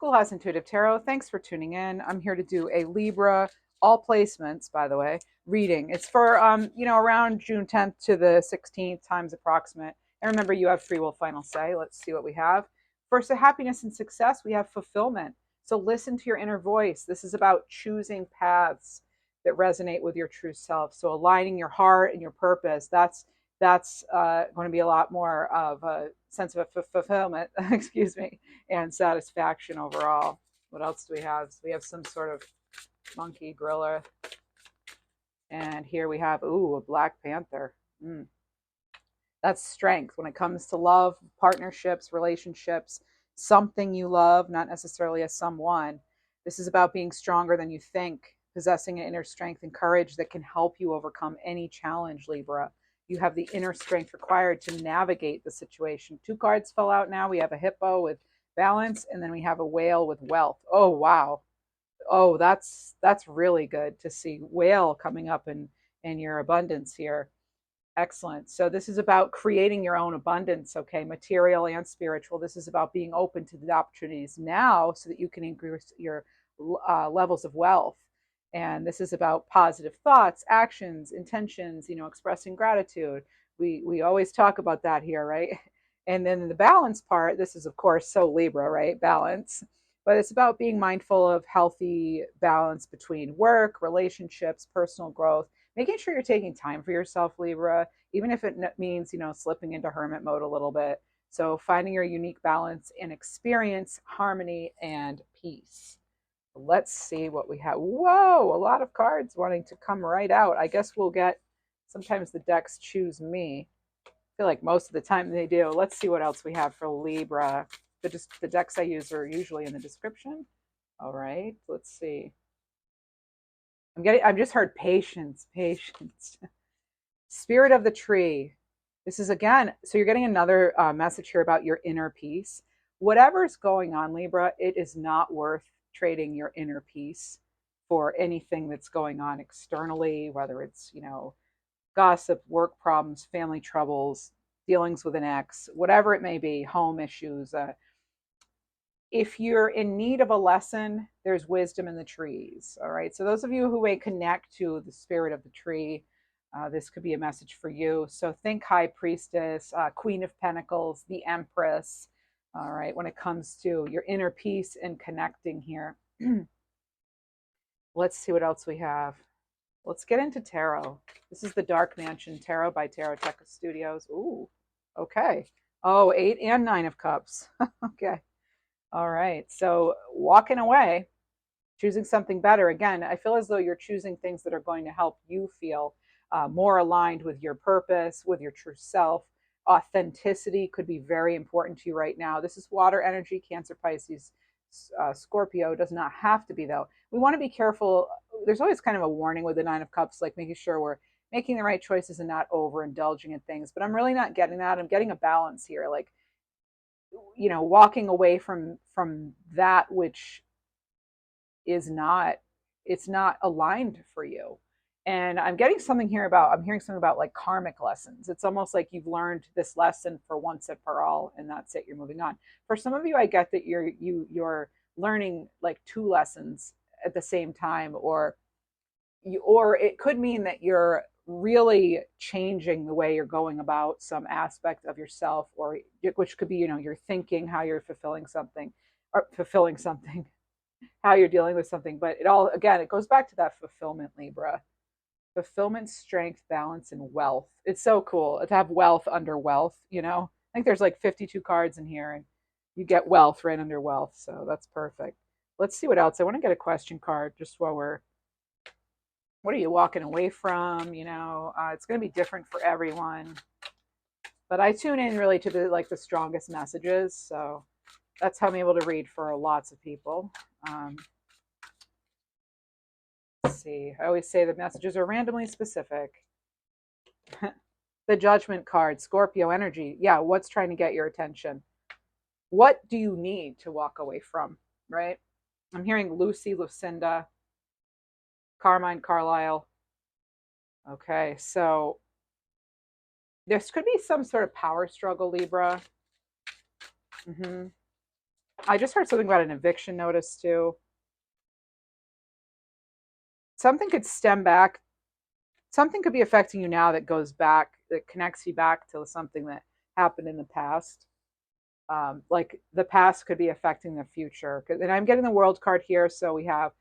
Schoolhouse Intuitive Tarot. Thanks for tuning in. I'm here to do a Libra, all placements, by the way, reading. It's for, around June 10th to the 16th, times approximate. And remember, you have free will final say. Let's see what we have. First, the happiness and success, we have fulfillment. So listen to your inner voice. This is about choosing paths that resonate with your true self. So aligning your heart and your purpose. That's going to be a lot more of a sense of fulfillment, excuse me, and satisfaction overall. What else do we have? So we have some sort of monkey gorilla. And here we have, ooh, a Black Panther. That's strength when it comes to love, partnerships, relationships, something you love, not necessarily a someone. This is about being stronger than you think, possessing an inner strength and courage that can help you overcome any challenge, Libra. You have the inner strength required to navigate the situation. 2 cards fell out now. We have a hippo with balance, and then we have a whale with wealth. Oh, wow. Oh, that's really good to see whale coming up in your abundance here. Excellent. So this is about creating your own abundance, okay, material and spiritual. This is about being open to the opportunities now so that you can increase your levels of wealth. And this is about positive thoughts, actions, intentions, expressing gratitude. We always talk about that here, right? And then the balance part, this is of course so Libra, right? Balance. But it's about being mindful of healthy balance between work, relationships, personal growth, making sure you're taking time for yourself, Libra, even if it means, slipping into hermit mode a little bit. So finding your unique balance and experience harmony and peace. Let's see what we have. Whoa, a lot of cards wanting to come right out. I guess we'll get, sometimes the decks choose me. I feel like most of the time they do. Let's see what else we have for Libra. The decks I use are usually in the description. All right, let's see. I've just heard patience. Spirit of the tree. This is again, so you're getting another message here about your inner peace. Whatever's going on, Libra, it is not worth trading your inner peace for anything that's going on externally, whether it's, gossip, work problems, family troubles, dealings with an ex, whatever it may be, home issues. If you're in need of a lesson, there's wisdom in the trees. All right. So those of you who may connect to the spirit of the tree, this could be a message for you. So think High Priestess, Queen of Pentacles, the Empress. All right. When it comes to your inner peace and connecting here. Let's see what else we have. Let's get into tarot. This is the Dark Mansion Tarot by Tarot Tech Studios. Ooh, okay. Oh, 8 and 9 of Cups. Okay. All right. So walking away, choosing something better. Again, I feel as though you're choosing things that are going to help you feel more aligned with your purpose, with your true self. Authenticity could be very important to you right now. This is water energy, Cancer, Pisces, Scorpio. Does not have to be, though. We want to be careful. There's always kind of a warning with the 9 of Cups, like making sure we're making the right choices and not overindulging in things. But I'm really not getting that. I'm getting a balance here. Like, walking away from that which is not, it's not aligned for you. And I'm hearing something about like karmic lessons. It's almost like you've learned this lesson for once and for all, and that's it, you're moving on. For some of you, I get that you're learning like 2 lessons at the same time, or it could mean that you're really changing the way you're going about some aspect of yourself, or which could be, your thinking, how you're fulfilling something, how you're dealing with something. But it goes back to that fulfillment, Libra. Fulfillment, strength, balance, and wealth. It's so cool to have wealth under wealth. I think there's like 52 cards in here, and you get wealth right under wealth. So that's perfect. Let's see what else. I want to get a question card just while what are you walking away from? It's going to be different for everyone, but I tune in really to the strongest messages. So that's how I'm able to read for lots of people. Let's see. I always say the messages are randomly specific. The Judgment card, Scorpio energy. Yeah, what's trying to get your attention? What do you need to walk away from, right? I'm hearing Lucy, Lucinda, Carmine, Carlisle. Okay, so this could be some sort of power struggle, Libra. I just heard something about an eviction notice too. Something could stem back. Something could be affecting you now that goes back, that connects you back to something that happened in the past. Like the past could be affecting the future. And I'm getting the world card here. So we have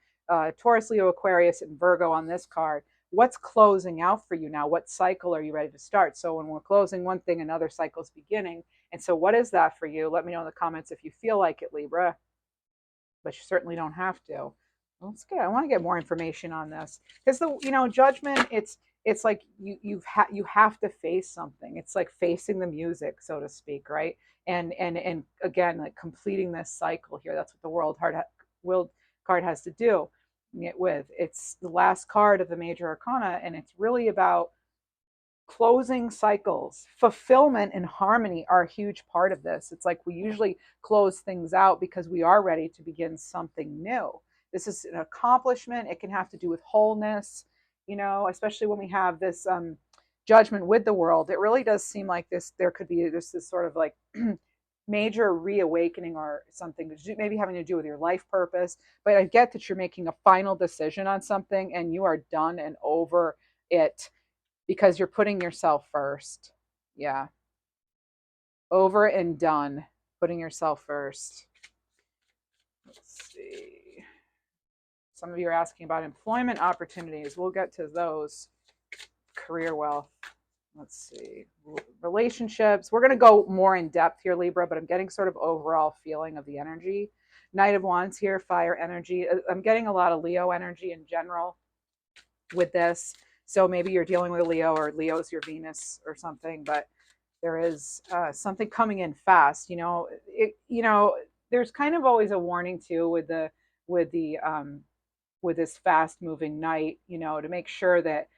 Taurus, Leo, Aquarius, and Virgo on this card. What's closing out for you now? What cycle are you ready to start? So when we're closing one thing, another cycle's beginning. And so what is that for you? Let me know in the comments if you feel like it, Libra, but you certainly don't have to. Let's get. I want to get more information on this because the judgment. It's like you have to face something. It's like facing the music, so to speak, right? And again, like completing this cycle here. That's what the world card has to do it with. It's the last card of the major arcana, and it's really about closing cycles. Fulfillment and harmony are a huge part of this. It's like we usually close things out because we are ready to begin something new. This is an accomplishment. It can have to do with wholeness, especially when we have this judgment with the world. It really does seem like there could be this sort of like major reawakening or something, maybe having to do with your life purpose. But I get that you're making a final decision on something and you are done and over it because you're putting yourself first. Yeah. Over and done. Putting yourself first. Let's see. Some of you are asking about employment opportunities. We'll get to those. Career wealth. Let's see. Relationships. We're going to go more in depth here, Libra, but I'm getting sort of overall feeling of the energy. Knight of Wands here, fire energy. I'm getting a lot of Leo energy in general with this. So maybe you're dealing with a Leo or Leo's your Venus or something, but there is something coming in fast. There's kind of always a warning too with the with this fast moving night, to make sure that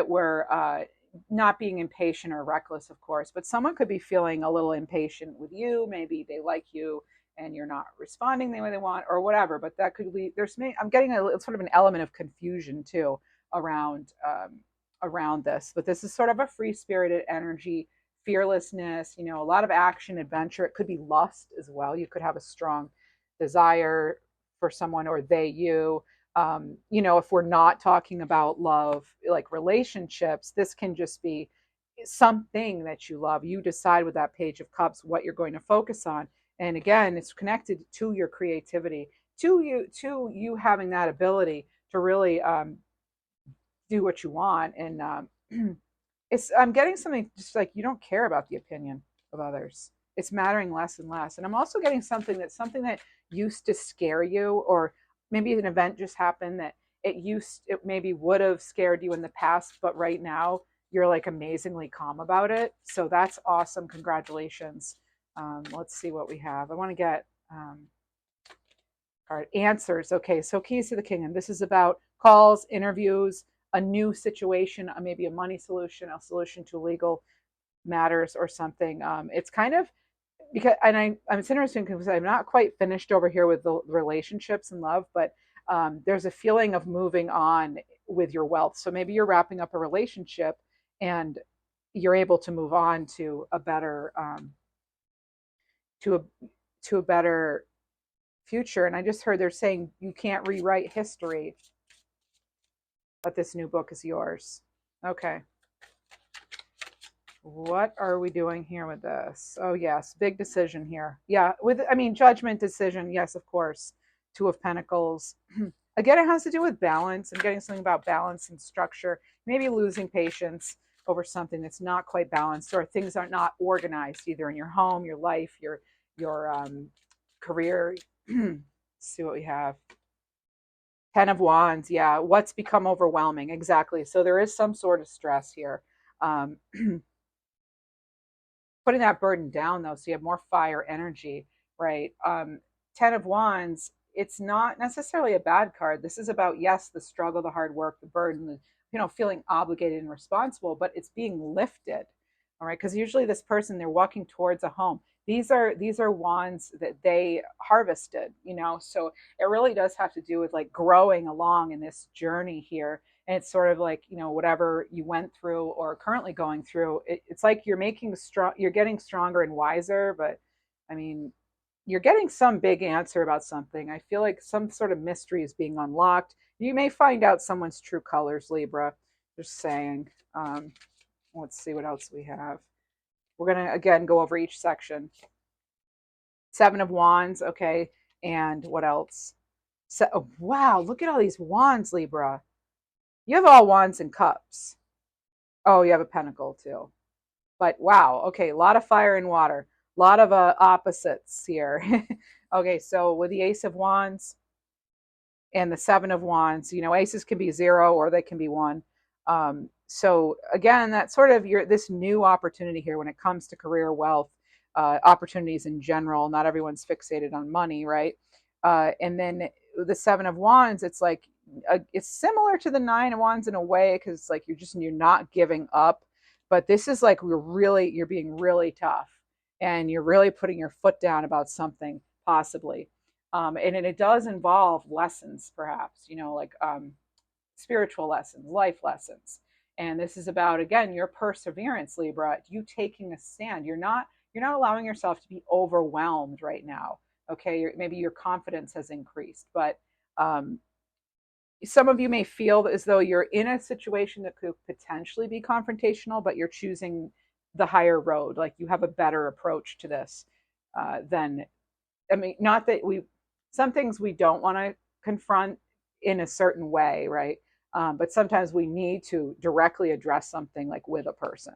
we're not being impatient or reckless, of course. But someone could be feeling a little impatient with you. Maybe they like you and you're not responding the way they want or whatever. But that could lead. I'm getting sort of an element of confusion too around this. But this is sort of a free spirited energy, fearlessness. A lot of action, adventure. It could be lust as well. You could have a strong desire for someone or they you. If we're not talking about love, like relationships, this can just be something that you love. You decide with that Page of Cups what you're going to focus on. And again, it's connected to your creativity, to you having that ability to really do what you want. And I'm getting something just like you don't care about the opinion of others. It's mattering less and less. And I'm also getting something that used to scare you, or maybe an event just happened that it maybe would have scared you in the past, but right now you're like amazingly calm about it. So that's awesome. Congratulations. Let's see what we have. I want to get answers. Okay, so keys to the kingdom. This is about calls, interviews, a new situation, maybe a money solution, a solution to legal matters or something. It's kind of because, and it's interesting because I'm not quite finished over here with the relationships and love, but there's a feeling of moving on with your wealth. So maybe you're wrapping up a relationship and you're able to move on to a better to a better future. And I just heard they're saying you can't rewrite history, but this new book is yours. Okay. What are we doing here with this? Oh, yes, big decision here. Yeah, judgment, decision. Yes, of course. Two of Pentacles. Again, it has to do with balance. I'm getting something about balance and structure. Maybe losing patience over something that's not quite balanced, or things are not organized either in your home, your life, your career. Let's see what we have. 10 of Wands. Yeah, what's become overwhelming. Exactly. So there is some sort of stress here. Putting that burden down though, so you have more fire energy, right? 10 of Wands, it's not necessarily a bad card. This is about, yes, the struggle, the hard work, the burden, feeling obligated and responsible, but it's being lifted. All right, because usually this person, they're walking towards a home. These are wands that they harvested, so it really does have to do with like growing along in this journey here. And it's sort of like, whatever you went through or currently going through, it's like you're getting stronger and wiser. But I mean, you're getting some big answer about something. I feel like some sort of mystery is being unlocked. You may find out someone's true colors, Libra. Just saying. Let's see what else we have. We're going to, again, go over each section. Seven of Wands, okay. And what else? So, oh, wow, look at all these wands, Libra. You have all wands and cups. Oh, you have a pentacle too. But wow, okay, a lot of fire and water. A lot of opposites here. Okay, so with the Ace of Wands and the Seven of Wands, aces can be 0 or they can be 1. So again, that's sort of this new opportunity here when it comes to career, wealth, opportunities in general. Not everyone's fixated on money, right? And then the Seven of Wands, it's like it's similar to the Nine of Wands in a way, because it's like you're not giving up. But this is like you're being really tough, and you're really putting your foot down about something possibly. And it does involve lessons, perhaps, like spiritual lessons, life lessons. And this is about, again, your perseverance, Libra, you taking a stand. You're not allowing yourself to be overwhelmed right now. Okay, maybe your confidence has increased, but some of you may feel as though you're in a situation that could potentially be confrontational, but you're choosing the higher road. Like you have a better approach to this than, I mean, not that some things we don't want to confront in a certain way, right? But sometimes we need to directly address something like with a person,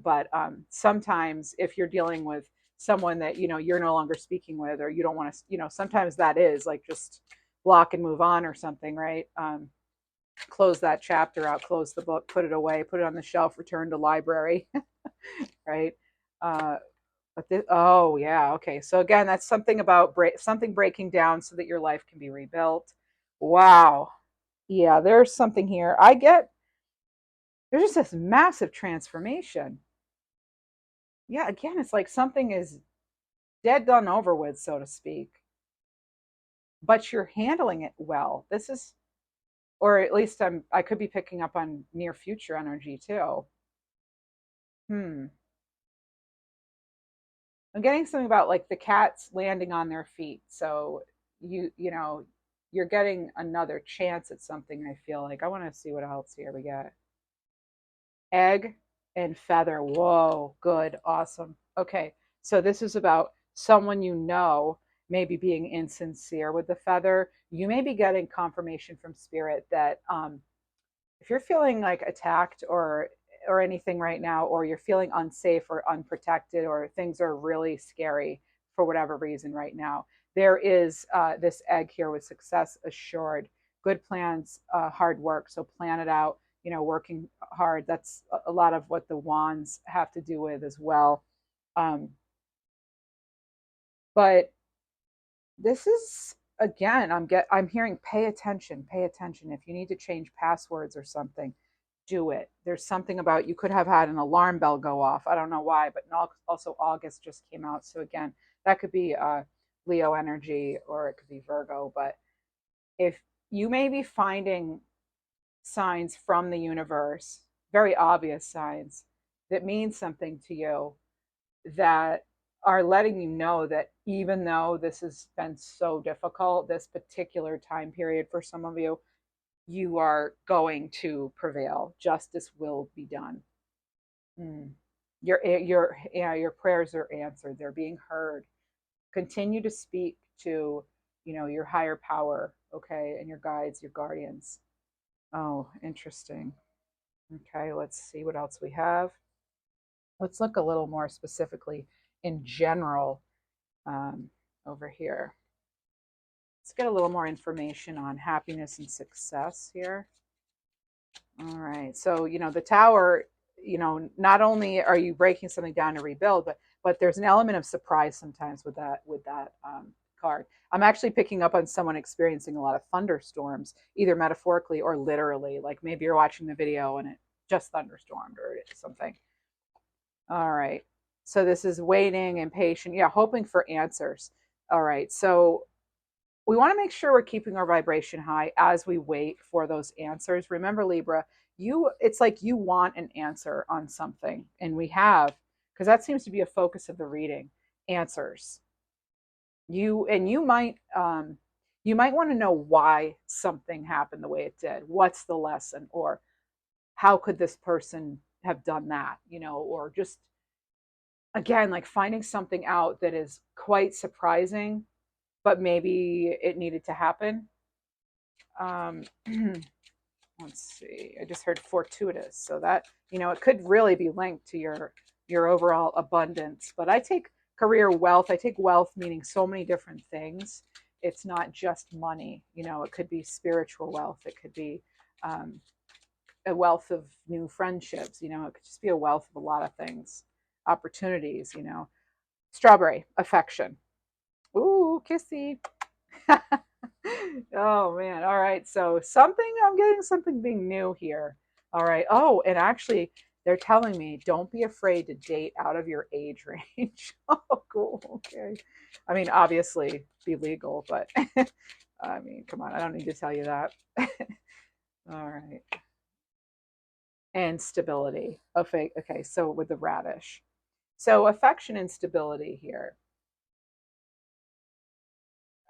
but sometimes if you're dealing with someone that, you're no longer speaking with, or you don't want to, sometimes that is like just block and move on or something, right? Close that chapter out, close the book, put it away, put it on the shelf, return to library, right? But oh yeah, okay. So again, that's something about something breaking down so that your life can be rebuilt. Wow. Yeah, there's something here. There's just this massive transformation. Yeah, again, it's like something is dead done over with, so to speak. But you're handling it well. This is, or at least I could be picking up on near future energy too. Hmm. I'm getting something about like the cats landing on their feet. So you're getting another chance at something. I feel like I want to see what else here we got. Egg and feather. Whoa, good, awesome. Okay, so this is about someone maybe being insincere with the feather. You may be getting confirmation from spirit that if you're feeling like attacked or anything right now, or you're feeling unsafe or unprotected, or things are really scary for whatever reason right now, there is this egg here with success assured, good plans, hard work. So plan it out, working hard. That's a lot of what the wands have to do with as well. um, but this is, again, I'm hearing pay attention, pay attention. If you need to change passwords or something, do it. There's something about, you could have had an alarm bell go off. I don't know why, but also August just came out. So again, that could be Leo energy, or it could be Virgo. But if you may be finding signs from the universe, very obvious signs that mean something to you, that are letting you know that even though this has been so difficult, this particular time period for some of you, you are going to prevail. Justice will be done. Mm. Your prayers are answered. They're being heard. Continue to speak to, your higher power, okay, and your guides, your guardians. Oh, interesting. Okay, let's see what else we have. Let's look a little more specifically in general um, over here. Let's get a little more information on happiness and success here. All right. So, the tower, not only are you breaking something down to rebuild, but there's an element of surprise sometimes with that card. I'm actually picking up on someone experiencing a lot of thunderstorms, either metaphorically or literally. Like maybe you're watching the video and it just thunderstormed or something. All right. So this is waiting, impatient, yeah, hoping for answers. All right. So we want to make sure we're keeping our vibration high as we wait for those answers. Remember, Libra, it's like you want an answer on something, and we have, because that seems to be a focus of the reading, answers. You might want to know why something happened the way it did. What's the lesson, or how could this person have done that, or just again, like finding something out that is quite surprising, but maybe it needed to happen. um let's see, I just heard fortuitous, so that, it could really be linked to your overall abundance. But I take career wealth, I take wealth meaning so many different things. It's not just money, it could be spiritual wealth, it could be um, a wealth of new friendships, it could just be a wealth of a lot of things, opportunities. Strawberry, affection. Ooh, kissy. Oh man. All right. So I'm getting something being new here. All right. Oh, and actually they're telling me don't be afraid to date out of your age range. Oh, cool. Okay. I mean, obviously be legal, but I mean, come on, I don't need to tell you that. All right. And stability. Okay. Okay. So with the radish. So affection and stability here.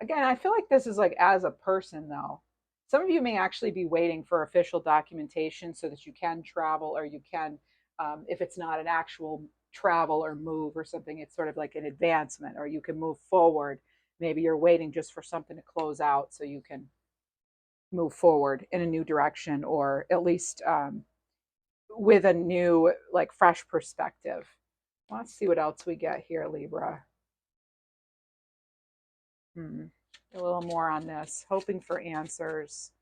Again, I feel like this is like as a person, though. Some of you may actually be waiting for official documentation so that you can travel, or you can, if it's not an actual travel or move or something, it's sort of like an advancement, or you can move forward. Maybe you're waiting just for something to close out so you can move forward in a new direction, or at least with a new, like, fresh perspective. Let's see what else we get here, Libra. Hmm. A little more on this, hoping for answers.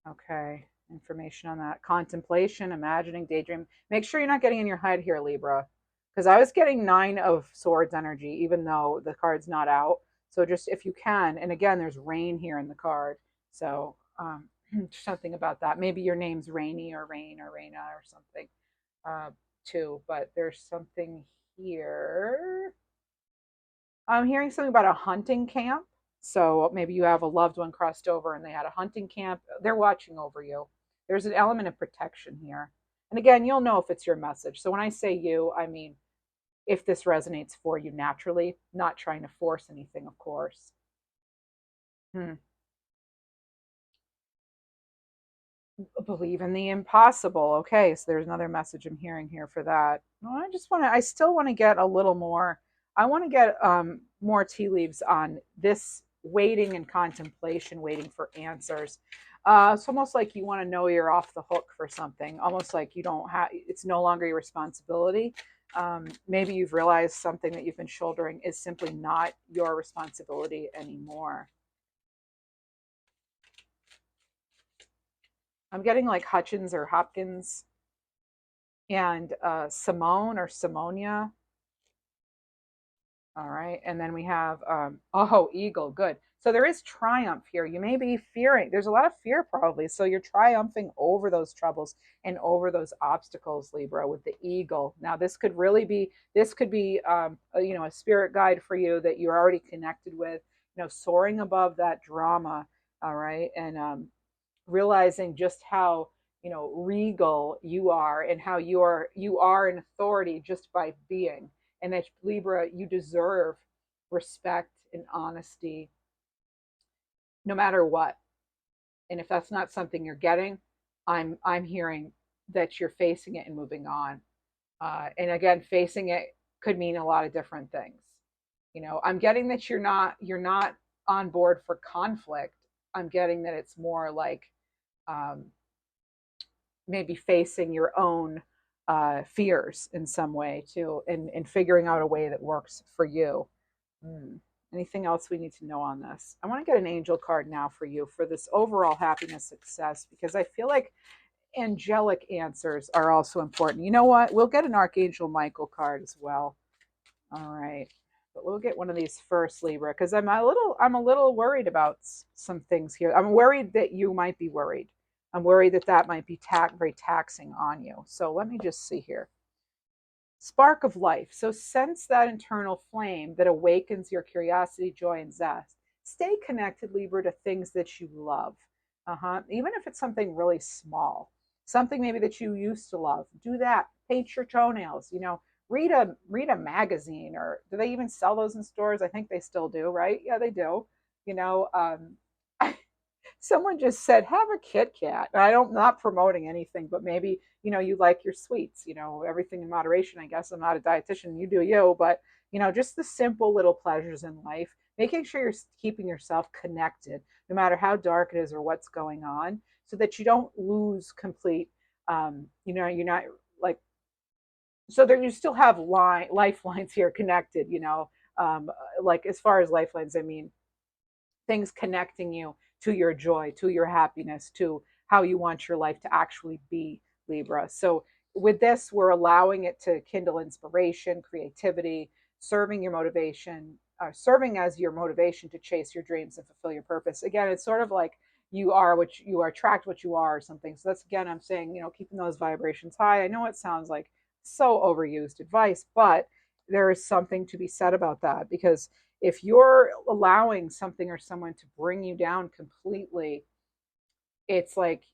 Okay, information on that. Contemplation, imagining, daydream. Make sure you're not getting in your head here, Libra, because I was getting 9 of Swords energy, even though the card's not out. So just if you can, and again, there's rain here in the card. So something about that. Maybe your name's Rainy or Rain or Raina or something too, but there's something here. I'm hearing something about a hunting camp. So maybe you have a loved one crossed over and they had a hunting camp. They're watching over you. There's an element of protection here. And again, you'll know if it's your message. So when I say you, I mean if this resonates for you naturally, not trying to force anything, of course. Hmm. Believe in the impossible. Okay, so there's another message I'm hearing here for that. Well, I still want to get a little more. I want to get more tea leaves on this waiting and contemplation, waiting for answers. It's almost like you want to know you're off the hook for something, almost like you don't have, it's no longer your responsibility. Maybe you've realized something that you've been shouldering is simply not your responsibility anymore. I'm getting like Hutchins or Hopkins and Simone or Simonia. All right. And then we have, oh, Eagle. Good. So there is triumph here. You may be fearing, there's a lot of fear probably. So you're triumphing over those troubles and over those obstacles, Libra, with the eagle. Now, this could be, a spirit guide for you that you're already connected with, soaring above that drama. All right. And realizing just how, regal you are, and how you are an authority just by being, and that, Libra, you deserve respect and honesty no matter what. And if that's not something you're getting, I'm hearing that you're facing it and moving on. And again, facing it could mean a lot of different things. I'm getting that you're not on board for conflict. I'm getting that it's more like, um, maybe facing your own fears in some way too, and figuring out a way that works for you. Hmm. Anything else we need to know on this? I want to get an angel card now for you for this overall happiness, success, because I feel like angelic answers are also important. You know what? We'll get an Archangel Michael card as well. All right. But we'll get one of these first, Libra, because I'm a little worried about some things here. I'm worried that you might be worried. I'm worried that that might be very taxing on you. So let me just see here. Spark of life. So sense that internal flame that awakens your curiosity, joy, and zest. Stay connected, Libra, to things that you love. Even if it's something really small, something maybe that you used to love. Do that. Paint your toenails. read a magazine, or do they even sell those in stores? I think they still do, right? Yeah, they do. You know, someone just said have a Kit Kat. I don't, not promoting anything, but maybe you like your sweets. Everything in moderation. I guess I'm not a dietitian. You do you, but just the simple little pleasures in life. Making sure you're keeping yourself connected, no matter how dark it is or what's going on, so that you don't lose complete. You're not like, so that you still have lifelines here connected. Like as far as lifelines, I mean things connecting you to your joy, to your happiness, to how you want your life to actually be, Libra. So with this, we're allowing it to kindle inspiration, creativity, serving your motivation, serving as your motivation to chase your dreams and fulfill your purpose. Again, it's sort of like you are what you are, attract what you are, or something. So that's, again, I'm saying, keeping those vibrations high. I know it sounds like so overused advice, but there is something to be said about that, because if you're allowing something or someone to bring you down completely, it's like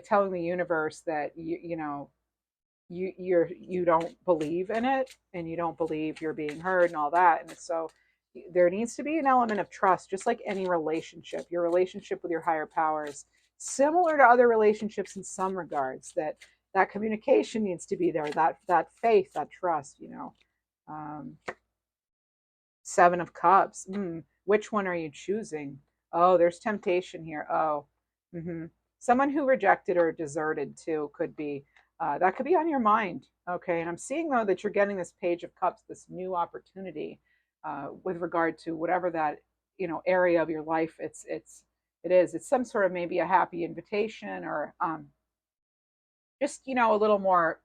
telling the universe that you don't believe in it, and you don't believe you're being heard and all that. And so there needs to be an element of trust, just like any relationship. Your relationship with your higher powers, similar to other relationships in some regards, that communication needs to be there, that faith, that trust. um, Seven of Cups. Which one are you choosing? Oh, there's temptation here. Oh, someone who rejected or deserted too could be. That could be on your mind. Okay, and I'm seeing though that you're getting this Page of Cups, this new opportunity, with regard to whatever that area of your life it is. It's some sort of maybe a happy invitation, or just a little more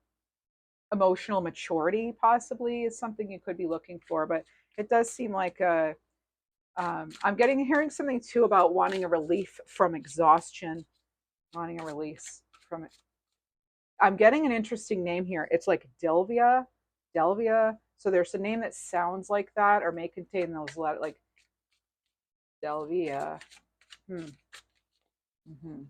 emotional maturity possibly is something you could be looking for. But it does seem like I'm hearing something too about wanting a relief from exhaustion, wanting a release from it. I'm getting an interesting name here. It's like Delvia. So there's a name that sounds like that, or may contain those letters, like Delvia. Hmm. Mm-hmm.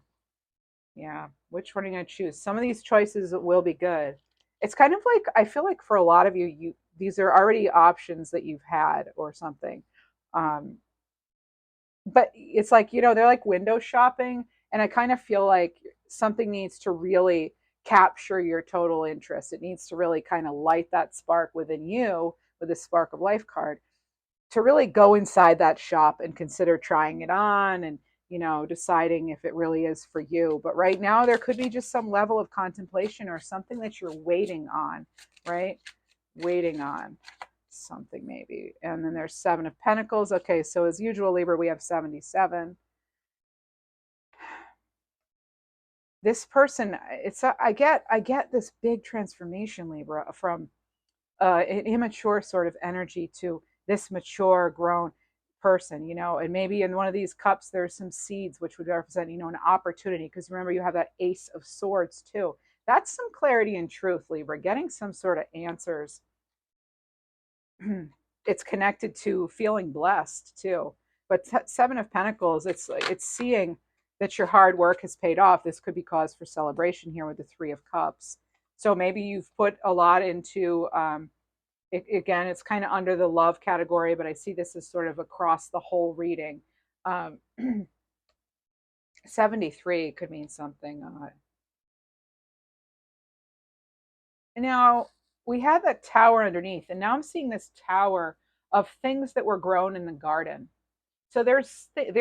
Yeah. Which one are you going to choose? Some of these choices will be good. It's kind of like, I feel like for a lot of you, these are already options that you've had or something. Um, but it's like, they're like window shopping. And I kind of feel like something needs to really capture your total interest. It needs to really kind of light that spark within you with a spark of life card, to really go inside that shop and consider trying it on, and deciding if it really is for you. But right now there could be just some level of contemplation, or something that you're waiting on, right? Waiting on something maybe. And then there's Seven of Pentacles. Okay, so as usual, Libra, we have 77. This person, I get this big transformation, Libra, from an immature sort of energy to this mature, grown person, and maybe in one of these cups there's some seeds, which would represent an opportunity, because remember you have that Ace of Swords too. That's some clarity and truth, Libra, getting some sort of answers. It's connected to feeling blessed too. But Seven of Pentacles, it's seeing that your hard work has paid off. This could be cause for celebration here with the Three of Cups. So maybe you've put a lot into again, it's kind of under the love category, but I see this as sort of across the whole reading. um, 73 could mean something. Now we have that tower underneath, and now I'm seeing this tower of things that were grown in the garden. So there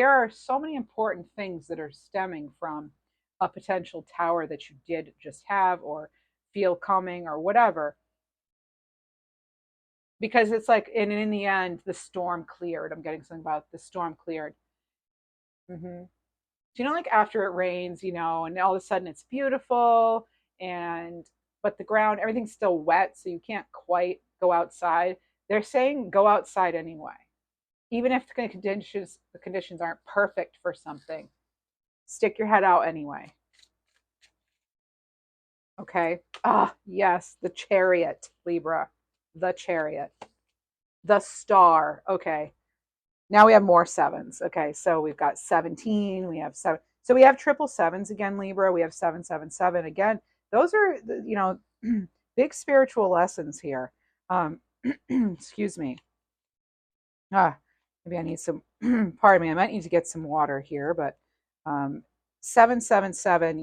are so many important things that are stemming from a potential tower that you did just have, or feel coming, or whatever. Because it's like, and in the end, the storm cleared. I'm getting something about the storm cleared. Hmm. Do like after it rains, and all of a sudden it's beautiful, and but the ground, everything's still wet, so you can't quite go outside. They're saying go outside anyway, even if the conditions aren't perfect for something. Stick your head out anyway. Okay. Ah, yes, the Chariot, Libra, the Chariot, the Star. Okay. Now we have more sevens. Okay, so we've got 17, we have seven. So we have triple sevens again, Libra. We have 777 again. Those are, big spiritual lessons here. Excuse me. Maybe I need some, pardon me, I might need to get some water here, but 777,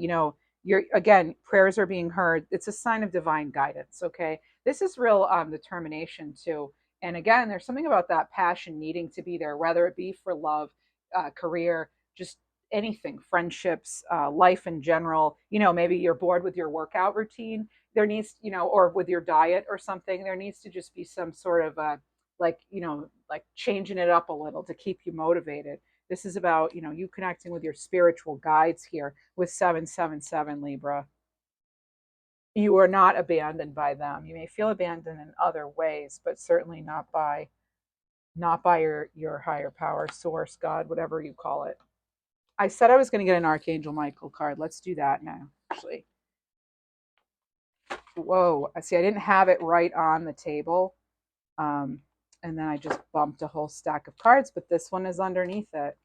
you're, again, prayers are being heard. It's a sign of divine guidance, okay? This is real determination too. And again, there's something about that passion needing to be there, whether it be for love, career, just anything, friendships, life in general. Maybe you're bored with your workout routine. There needs, or with your diet or something, there needs to just be some sort of like changing it up a little to keep you motivated. This is about, you connecting with your spiritual guides here with 777 Libra. You are not abandoned by them. You may feel abandoned in other ways, but certainly not by your higher power, source, God, whatever you call it. I said I was going to get an Archangel Michael card. Let's do that now, actually. Whoa, I see I didn't have it right on the table. And then I just bumped a whole stack of cards, but this one is underneath it.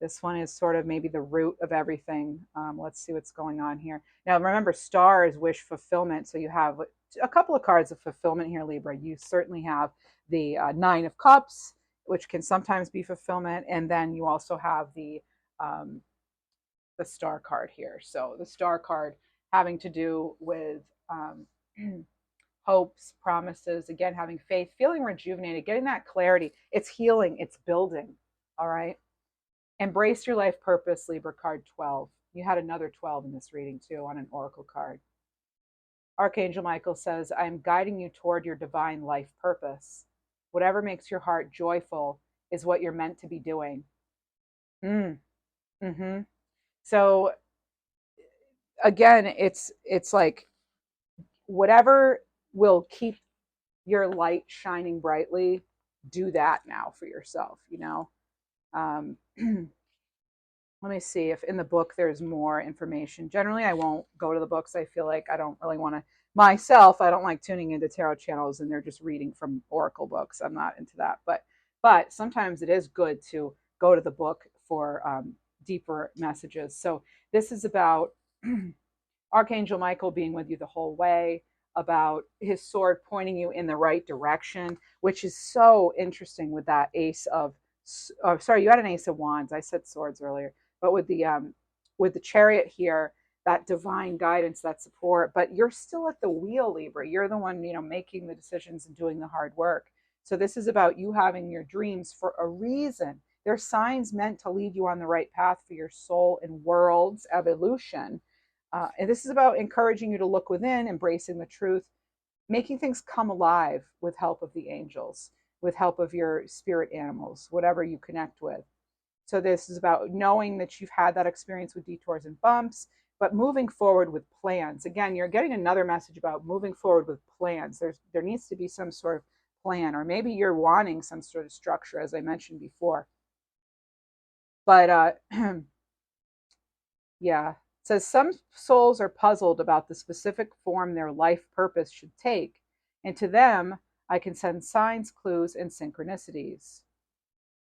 This one is sort of maybe the root of everything. Let's see what's going on here. Now, remember, star is wish fulfillment. So you have a couple of cards of fulfillment here, Libra. You certainly have the Nine of Cups, which can sometimes be fulfillment. And then you also have the star card here. So the star card having to do with hopes, promises, again, having faith, feeling rejuvenated, getting that clarity. It's healing, it's building. All right. Embrace your life purpose, Libra card 12. You had another 12 in this reading too on an oracle card. Archangel Michael says, I am guiding you toward your divine life purpose. Whatever makes your heart joyful is what you're meant to be doing. So again, it's like whatever will keep your light shining brightly, do that now for yourself, let me see if in the book there's more information. Generally, I won't go to the books. I feel like I don't really want to, myself, I don't like tuning into tarot channels and they're just reading from oracle books. I'm not into that. But sometimes it is good to go to the book for deeper messages. So this is about Archangel Michael being with you the whole way, about his sword pointing you in the right direction, which is so interesting with that ace of, sorry, you had an ace of wands. I said swords earlier, but with the chariot here, that divine guidance, that support, but you're still at the wheel, Libra. You're the one, making the decisions and doing the hard work. So this is about you having your dreams for a reason. They're signs meant to lead you on the right path for your soul and world's evolution. And this is about encouraging you to look within, embracing the truth, making things come alive with help of the angels, with help of your spirit animals, whatever you connect with. So this is about knowing that you've had that experience with detours and bumps, but moving forward with plans. Again, you're getting another message about moving forward with plans. There needs to be some sort of plan, or maybe you're wanting some sort of structure, as I mentioned before. But yeah, it says some souls are puzzled about the specific form their life purpose should take, and to them, I can send signs, clues, and synchronicities.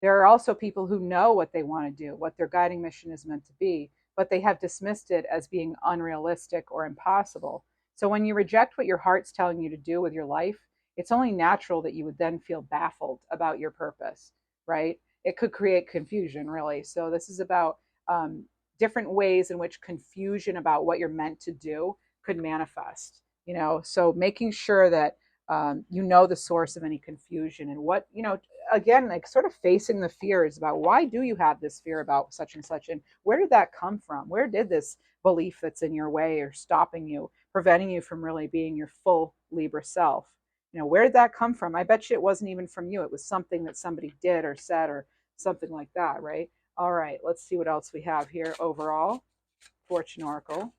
There are also people who know what they want to do, what their guiding mission is meant to be, but they have dismissed it as being unrealistic or impossible. So when you reject what your heart's telling you to do with your life, it's only natural that you would then feel baffled about your purpose, right? It could create confusion, really. So this is about different ways in which confusion about what you're meant to do could manifest, so making sure that the source of any confusion and what, again, like sort of facing the fears about why do you have this fear about such and such, and where did that come from? Where did this belief that's in your way or stopping you, preventing you from really being your full Libra self? Where did that come from? I bet you it wasn't even from you. It was something that somebody did or said or something like that, right? All right, let's see what else we have here overall. Fortune Oracle.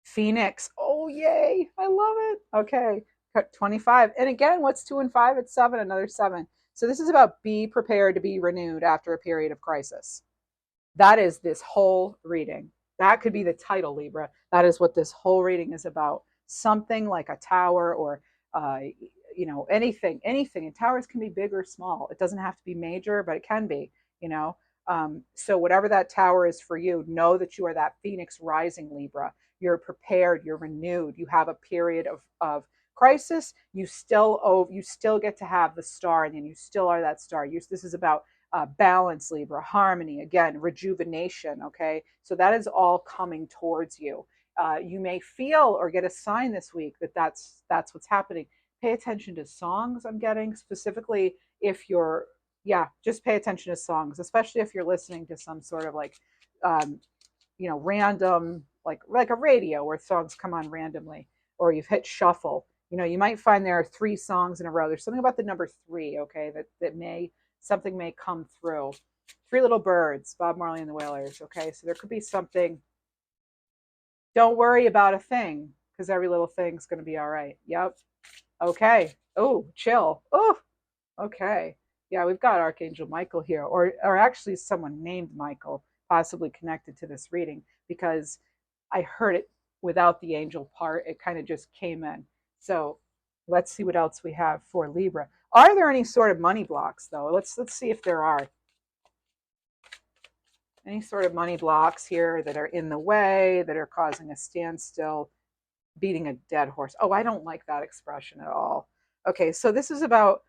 Phoenix. Oh, yay. I love it. Okay. 25. And again, what's 2 and 5? It's 7, another 7. So this is about be prepared to be renewed after a period of crisis. That is this whole reading. That could be the title, Libra. That is what this whole reading is about. Something like a tower or, anything. And towers can be big or small. It doesn't have to be major, but it can be, So whatever that tower is for you, know that you are that phoenix rising, Libra. You're prepared, you're renewed, you have a period of crisis. You still get to have the star, and then you still are that star. This is about balance, Libra, harmony, again, rejuvenation. Okay, so that is all coming towards you. You may feel or get a sign this week that that's what's happening. Pay attention to songs. I'm getting specifically if you're, yeah, just pay attention to songs, especially if you're listening to some sort of like um, random, like a radio where songs come on randomly, or you've hit shuffle. You might find there are 3 songs in a row. There's something about the number 3, okay, that may something may come through. Three Little Birds, Bob Marley and the Wailers. Okay, so there could be something. Don't worry about a thing, because every little thing's going to be all right. Yep. Okay. Oh, chill. Oh, okay. Yeah, we've got Archangel Michael here, or actually someone named Michael, possibly connected to this reading, because I heard it without the angel part. It kind of just came in. So let's see what else we have for Libra. Are there any sort of money blocks though? Let's see if there are any sort of money blocks here that are in the way, that are causing a standstill, beating a dead horse. Oh, I don't like that expression at all. Okay, so this is about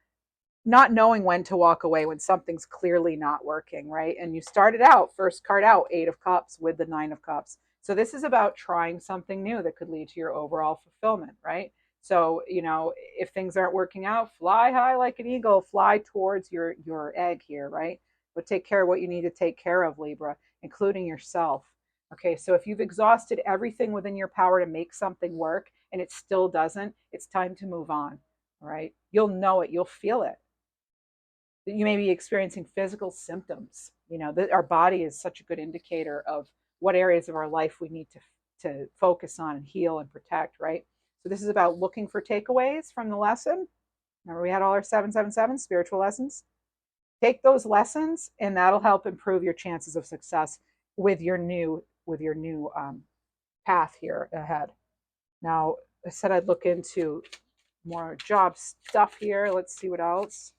not knowing when to walk away when something's clearly not working, right? And you started out, first card out, 8 of Cups with the 9 of Cups. So this is about trying something new that could lead to your overall fulfillment, right? So, if things aren't working out, fly high like an eagle, fly towards your egg here, right? But take care of what you need to take care of, Libra, including yourself. Okay, so if you've exhausted everything within your power to make something work and it still doesn't, it's time to move on. All right. You'll know it, you'll feel it. You may be experiencing physical symptoms. That our body is such a good indicator of what areas of our life we need to focus on and heal and protect, right? So this is about looking for takeaways from the lesson. Remember, we had all our 777 spiritual lessons. Take those lessons, and that'll help improve your chances of success with your new path here ahead. Now, I said I'd look into more job stuff here. Let's see what else.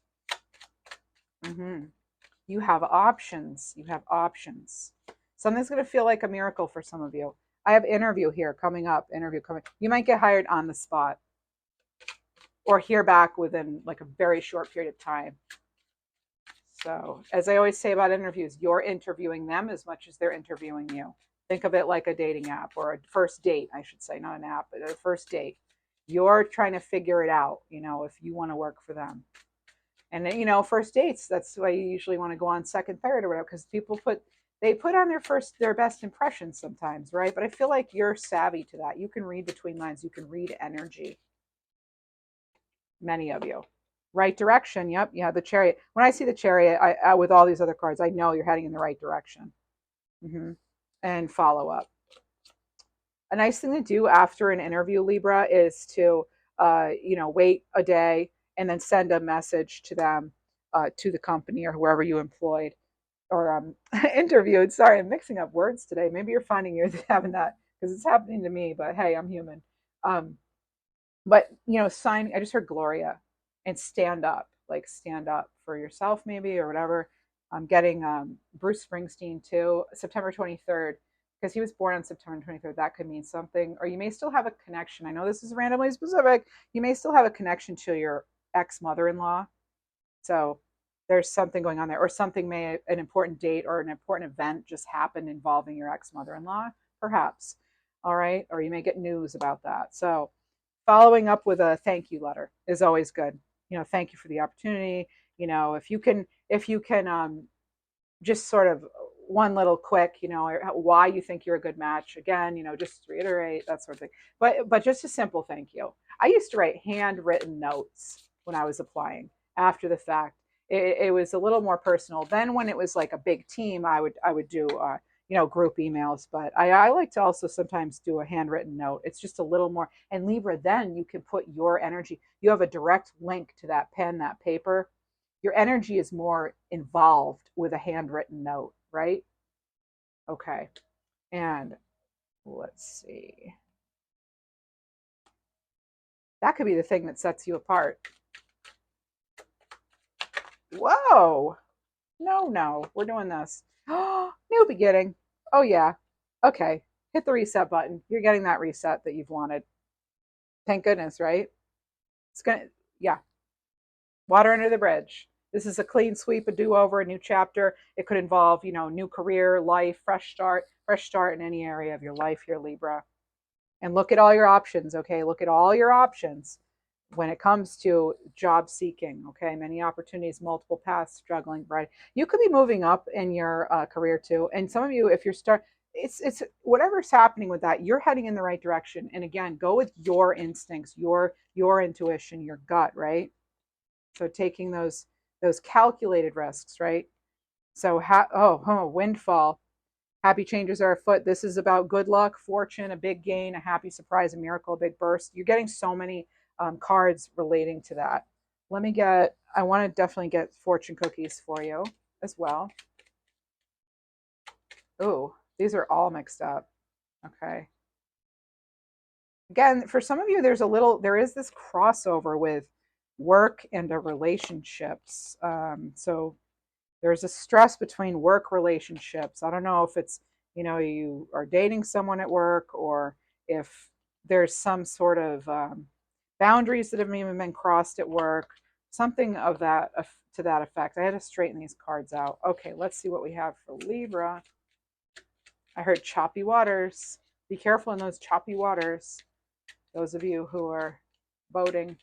You have options. You have options. Something's going to feel like a miracle for some of you. I have interview here coming up. Interview coming. You might get hired on the spot, or hear back within like a very short period of time. So, as I always say about interviews, you're interviewing them as much as they're interviewing you. Think of it like a dating app, or a first date, I should say, not an app, but a first date. You're trying to figure it out, if you want to work for them. And first dates, that's why you usually want to go on second, third, or whatever, because people put on their best impressions sometimes, right? But I feel like you're savvy to that. You can read between lines. You can read energy. Many of you. Right direction. Yep. Yeah, the Chariot. When I see the Chariot, I with all these other cards, I know you're heading in the right direction. And follow up. A nice thing to do after an interview, Libra, is to wait a day and then send a message to them, to the company or whoever you employed or interviewed. Sorry, I'm mixing up words today. Maybe you're finding you're having that, because it's happening to me, but hey, I'm human. But sign. I just heard Gloria, and stand up, like stand up for yourself, maybe, or whatever. I'm getting Bruce Springsteen too, September 23rd, because he was born on September 23rd. That could mean something, or you may still have a connection. I know this is randomly specific. You may still have a connection to your ex-mother-in-law. So there's something going on there, or an important date or an important event just happened involving your ex-mother-in-law, perhaps. All right, or you may get news about that. So following up with a thank you letter is always good. Thank you for the opportunity. If you can just sort of one little quick, why you think you're a good match. Again, just reiterate that sort of thing. But just a simple thank you. I used to write handwritten notes when I was applying after the fact. It was a little more personal. Then when it was like a big team, I would do group emails, but I like to also sometimes do a handwritten note. It's just a little more. And Libra, then you can put your energy. You have a direct link to that pen, that paper. Your energy is more involved with a handwritten note, right? Okay. And let's see. That could be the thing that sets you apart. Whoa. No, we're doing this. New beginning. Oh, yeah. Okay. Hit the reset button. You're getting that reset that you've wanted. Thank goodness, right? It's going to, yeah, water under the bridge. This is a clean sweep, a do-over, a new chapter. It could involve, new career, life, fresh start in any area of your life here, Libra. And look at all your options, okay? Look at all your options when it comes to job seeking, okay? Many opportunities, multiple paths, struggling, right? You could be moving up in your career too. And some of you, if you're it's whatever's happening with that, you're heading in the right direction. And again, go with your instincts, your intuition, your gut, right? So taking those calculated risks, right? So windfall. Happy changes are afoot. This is about good luck, fortune, a big gain, a happy surprise, a miracle, a big burst. You're getting so many cards relating to that. I want to definitely get fortune cookies for you as well. Oh, these are all mixed up. Okay. Again, for some of you, there is this crossover with work and relationships. So there's a stress between work relationships. I don't know if it's, you are dating someone at work, or if there's some sort of boundaries that have even been crossed at work, something of that to that effect. I had to straighten these cards out. Okay, let's see what we have for Libra. I heard choppy waters. Be careful in those choppy waters. Those of you who are boating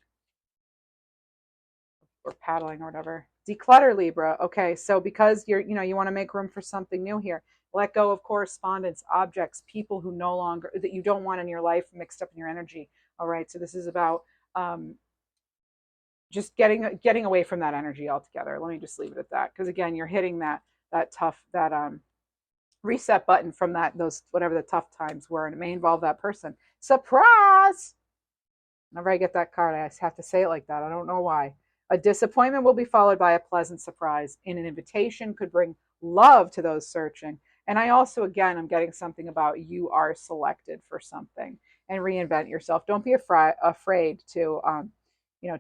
or paddling or whatever. Declutter, Libra. Okay, so because you want to make room for something new here. Let go of correspondence, objects, people who no longer, that you don't want in your life mixed up in your energy. All right, so this is about just getting away from that energy altogether. Let me just leave it at that, because again, you're hitting that tough that reset button from those whatever the tough times were, and it may involve that person. Surprise! Whenever I get that card, I have to say it like that. I don't know why. A disappointment will be followed by a pleasant surprise. And an invitation could bring love to those searching. And I also, again, I'm getting something about you are selected for something, and reinvent yourself. Don't be afraid to,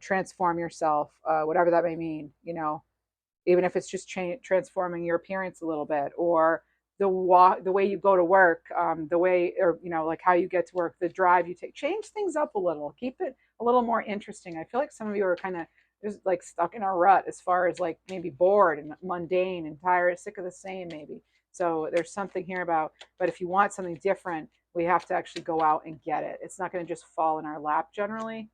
transform yourself, whatever that may mean. Even if it's just transforming your appearance a little bit, or the way you go to work, the way, or like how you get to work, the drive you take, change things up a little, keep it a little more interesting. I feel like some of you are kind of just like stuck in a rut, as far as like maybe bored and mundane and tired, sick of the same maybe. So there's something here about, but if you want something different, we have to actually go out and get it. It's not going to just fall in our lap generally.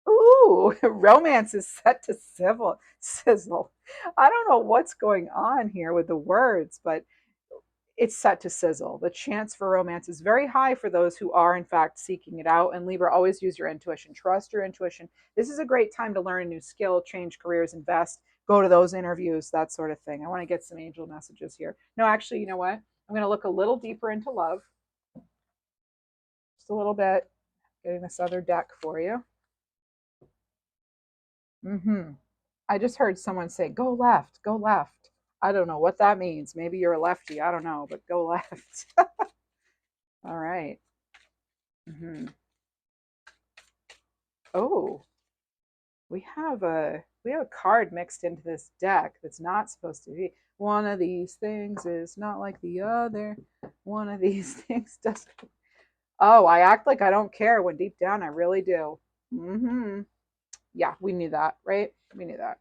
Ooh, romance is set to sizzle. I don't know what's going on here with the words, but it's set to sizzle. The chance for romance is very high for those who are, in fact, seeking it out. And Libra, always use your intuition. Trust your intuition. This is a great time to learn a new skill, change careers, invest, go to those interviews, that sort of thing. I want to get some angel messages here. No, actually, you know what? I'm going to look a little deeper into love, just a little bit, getting this other deck for you. I just heard someone say, go left, go left. I don't know what that means. Maybe you're a lefty. I don't know, but go left. All right. Mm-hmm. Oh, we have a card mixed into this deck that's not supposed to be. One of these things is not like the other. One of these things doesn't. Oh, I act like I don't care when deep down I really do. Yeah, we knew that, right? We knew that.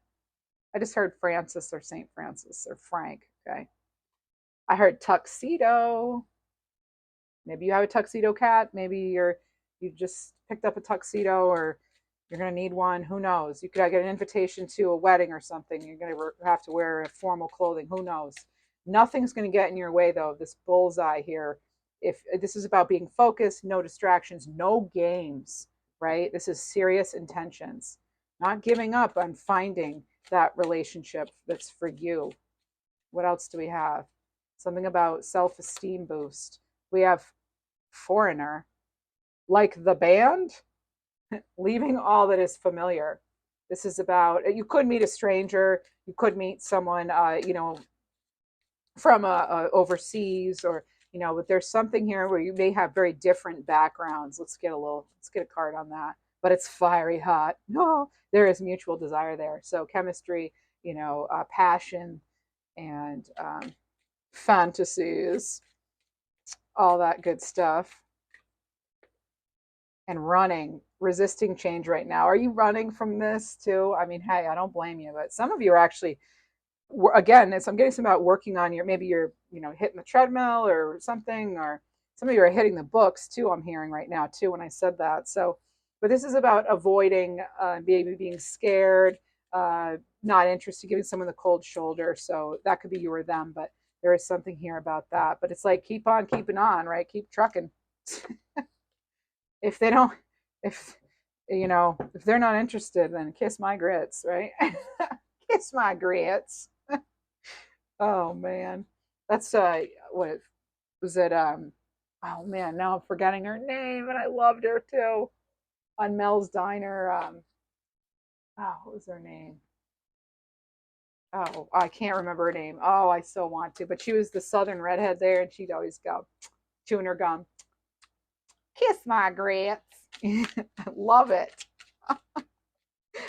I just heard Francis or St. Francis or Frank. Okay. I heard tuxedo. Maybe you have a tuxedo cat. Maybe you just picked up a tuxedo, or you're going to need one. Who knows? You could get an invitation to a wedding or something. You're going to have to wear formal clothing. Who knows? Nothing's going to get in your way, though, of this bullseye here. If this is about being focused, no distractions, no games, right? This is serious intentions. Not giving up on finding that relationship that's for you. What else do we have? Something about self-esteem boost. We have foreigner, like the band, leaving all that is familiar. This is about, you could meet a stranger, you could meet someone, from overseas, or but there's something here where you may have very different backgrounds. Let's get a card on that. But it's fiery hot. No, there is mutual desire there. So chemistry, passion, and fantasies, all that good stuff. And running, resisting change right now. Are you running from this too? I mean, hey, I don't blame you, but some of you are actually, again, I'm getting some about working on your, maybe you're, hitting the treadmill or something, or some of you are hitting the books too. I'm hearing right now too when I said that. So, but this is about avoiding, maybe being scared, not interested, giving someone the cold shoulder. So that could be you or them, but there is something here about that. But it's like keep on keeping on, right? Keep trucking. If they don't, if if they're not interested, then kiss my grits, right? Kiss my grits. Oh man, that's what was it? Oh man, now I'm forgetting her name, and I loved her too on Mel's Diner. Oh, what was her name? Oh, I can't remember her name. Oh, I so want to, but she was the southern redhead there, and she'd always go chewing her gum. Kiss my grits. Love it.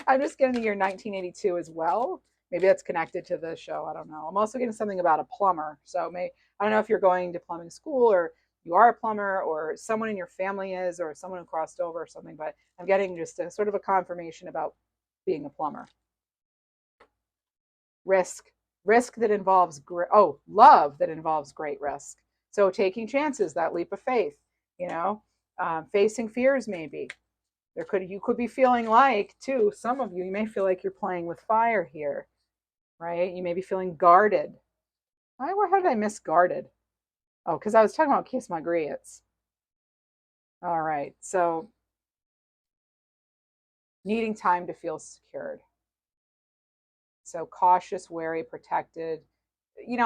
I'm just getting the year 1982 as well. Maybe that's connected to the show. I don't know. I'm also getting something about a plumber. So I don't know if you're going to plumbing school or you are a plumber or someone in your family is or someone who crossed over or something, but I'm getting just a sort of a confirmation about being a plumber. Risk that involves love that involves great risk. So taking chances, that leap of faith, facing fears maybe. You could be feeling like too, some of you may feel like you're playing with fire here, right? You may be feeling guarded. How did I miss guarded? Oh, because I was talking about kiss my grits. All right, so needing time to feel secured. So cautious, wary, protected,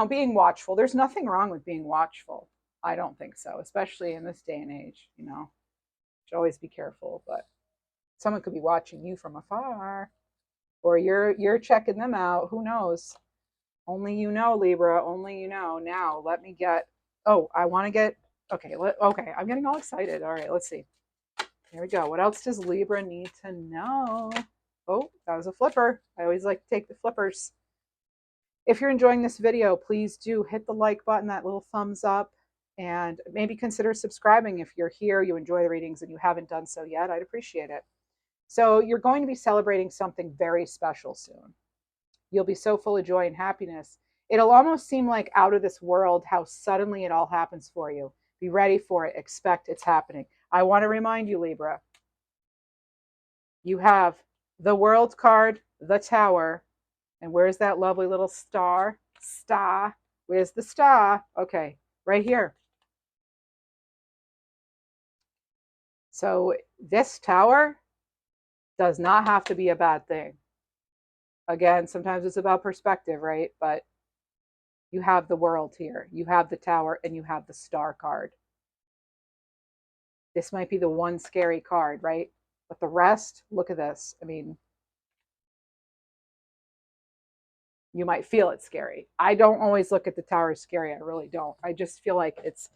being watchful. There's nothing wrong with being watchful. I don't think so, especially in this day and age, should always be careful, but someone could be watching you from afar or you're checking them out. Who knows? Only you know, Libra. Only you know. Now, let me get. Oh, I want to get. Okay. Okay. I'm getting all excited. All right. Let's see. Here we go. What else does Libra need to know? Oh, that was a flipper. I always like to take the flippers. If you're enjoying this video, please do hit the like button, that little thumbs up, and maybe consider subscribing if you're here, you enjoy the readings, and you haven't done so yet. I'd appreciate it. So you're going to be celebrating something very special soon. You'll be so full of joy and happiness. It'll almost seem like out of this world how suddenly it all happens for you. Be ready for it. Expect it's happening. I want to remind you, Libra, you have the World card, the Tower, and where's that lovely little star? Star. Where's the star? Okay, right here. So this Tower does not have to be a bad thing. Again, sometimes it's about perspective, right? But you have the World here, you have the Tower, and you have the Star card. This might be the one scary card, right? But the rest, look at this. I mean, you might feel it scary. I don't always look at the Tower as scary. I really don't. I just feel like it's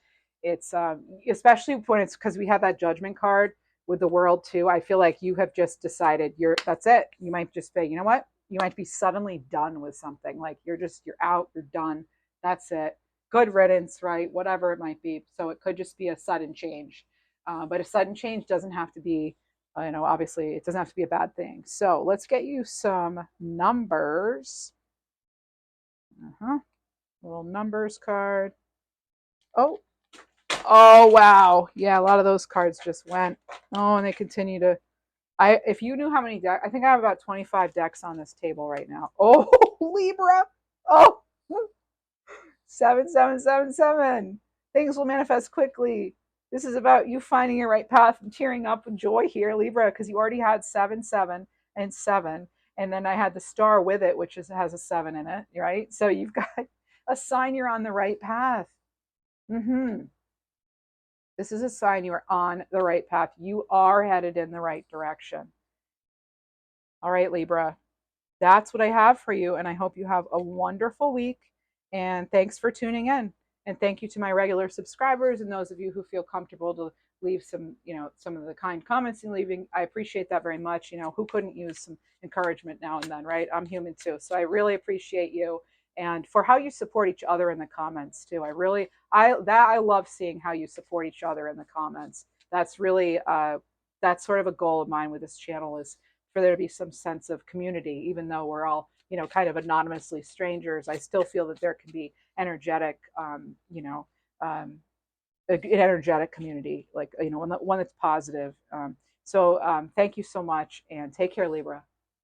especially when it's because we have that Judgment card with the World too. I feel like you have just decided that's it. You might just say, you know what? You might be suddenly done with something. Like you're out, you're done. That's it. Good riddance, right? Whatever it might be. So it could just be a sudden change. But a sudden change doesn't have to be, obviously it doesn't have to be a bad thing. So let's get you some numbers. Little numbers card. Oh, wow. Yeah, a lot of those cards just went. Oh, and they continue to. If you knew how many decks, I think I have about 25 decks on this table right now. Oh, Libra. Oh, 7777. Things will manifest quickly. This is about you finding your right path and cheering up with joy here, Libra, because you already had 7, 7, and 7. And then I had the star with it, which has a 7 in it, right? So you've got a sign you're on the right path. This is a sign you are on the right path. You are headed in the right direction. All right, Libra. That's what I have for you. And I hope you have a wonderful week. And thanks for tuning in. And thank you to my regular subscribers and those of you who feel comfortable to leave some of the kind comments and leaving. I appreciate that very much. Who couldn't use some encouragement now and then, right? I'm human too. So I really appreciate you. and for how you support each other in the comments too. I love seeing how you support each other in the comments. That's really that's sort of a goal of mine with this channel, is for there to be some sense of community, even though we're all, kind of anonymously strangers. I still feel that there can be energetic, um, an energetic community, like, one that's positive. So thank you so much, and take care, Libra.